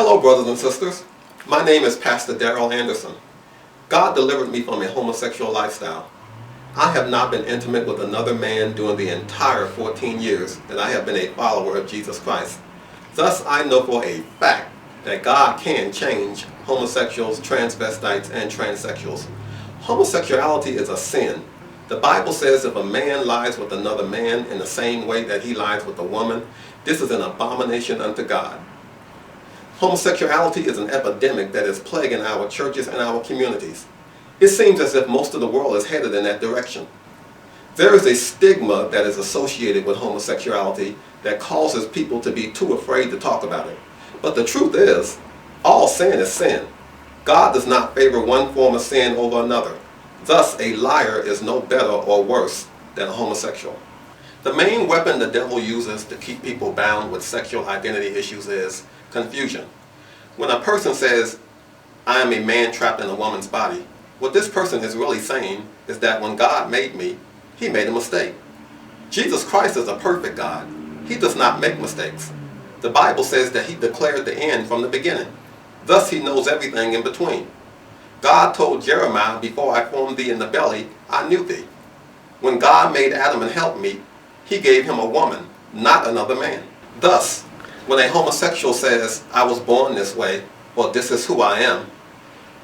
Hello, brothers and sisters. My name is Pastor Darrell Anderson. God delivered me from a homosexual lifestyle. I have not been intimate with another man during the entire 14 years that I have been a follower of Jesus Christ. Thus, I know for a fact that God can change homosexuals, transvestites, and transsexuals. Homosexuality is a sin. The Bible says if a man lies with another man in the same way that he lies with a woman, this is an abomination unto God. Homosexuality is an epidemic that is plaguing our churches and our communities. It seems as if most of the world is headed in that direction. There is a stigma that is associated with homosexuality that causes people to be too afraid to talk about it. But the truth is, all sin is sin. God does not favor one form of sin over another. Thus, a liar is no better or worse than a homosexual. The main weapon the devil uses to keep people bound with sexual identity issues is confusion. When a person says, I am a man trapped in a woman's body, what this person is really saying is that when God made me, he made a mistake. Jesus Christ is a perfect God. He does not make mistakes. The Bible says that he declared the end from the beginning. Thus he knows everything in between. God told Jeremiah, before I formed thee in the belly, I knew thee. When God made Adam and helpmeet, he gave him a woman, not another man. Thus, when a homosexual says, I was born this way, or this is who I am,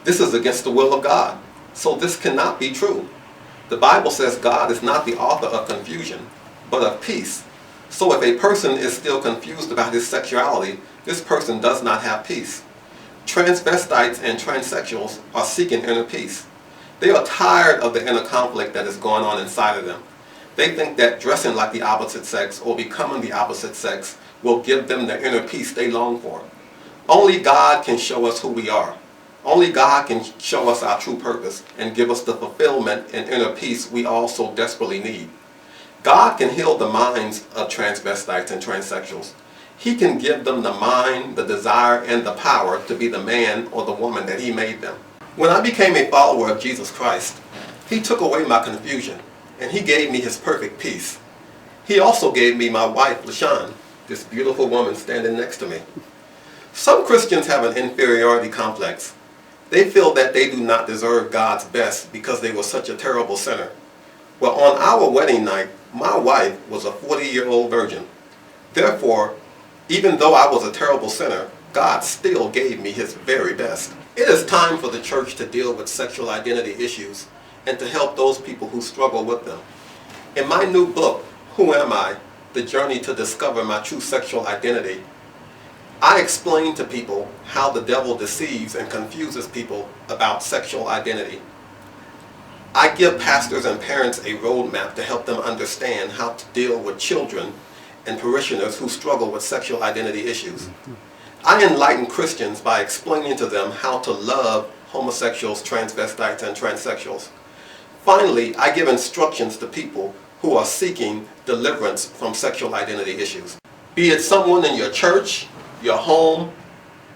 this is against the will of God. So this cannot be true. The Bible says God is not the author of confusion, but of peace. So if a person is still confused about his sexuality, this person does not have peace. Transvestites and transsexuals are seeking inner peace. They are tired of the inner conflict that is going on inside of them. They think that dressing like the opposite sex or becoming the opposite sex will give them the inner peace they long for. Only God can show us who we are. Only God can show us our true purpose and give us the fulfillment and inner peace we all so desperately need. God can heal the minds of transvestites and transsexuals. He can give them the mind, the desire, and the power to be the man or the woman that he made them. When I became a follower of Jesus Christ, he took away my confusion and he gave me his perfect peace. He also gave me my wife, LaShawn, this beautiful woman standing next to me. Some Christians have an inferiority complex. They feel that they do not deserve God's best because they were such a terrible sinner. Well, on our wedding night, my wife was a 40-year-old virgin. Therefore, even though I was a terrible sinner, God still gave me his very best. It is time for the church to deal with sexual identity issues and to help those people who struggle with them. In my new book, Who Am I? The Journey to Discover My True Sexual Identity, I explain to people how the devil deceives and confuses people about sexual identity. I give pastors and parents a roadmap to help them understand how to deal with children and parishioners who struggle with sexual identity issues. I enlighten Christians by explaining to them how to love homosexuals, transvestites, and transsexuals. Finally, I give instructions to people who are seeking deliverance from sexual identity issues. Be it someone in your church, your home,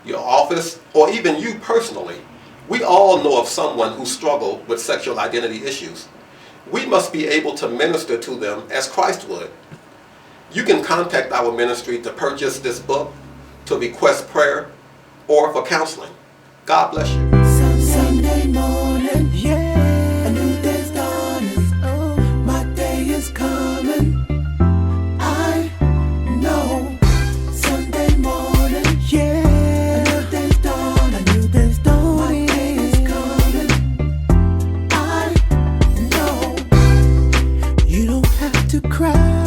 your office, or even you personally, we all know of someone who struggled with sexual identity issues. We must be able to minister to them as Christ would. You can contact our ministry to purchase this book, to request prayer, or for counseling. God bless you. Sunday morning, yeah, a new day's dawning. My day is coming. I know. Sunday morning, yeah, a new day's dawning. A new day's dawning. My day is coming. I know. You don't have to cry.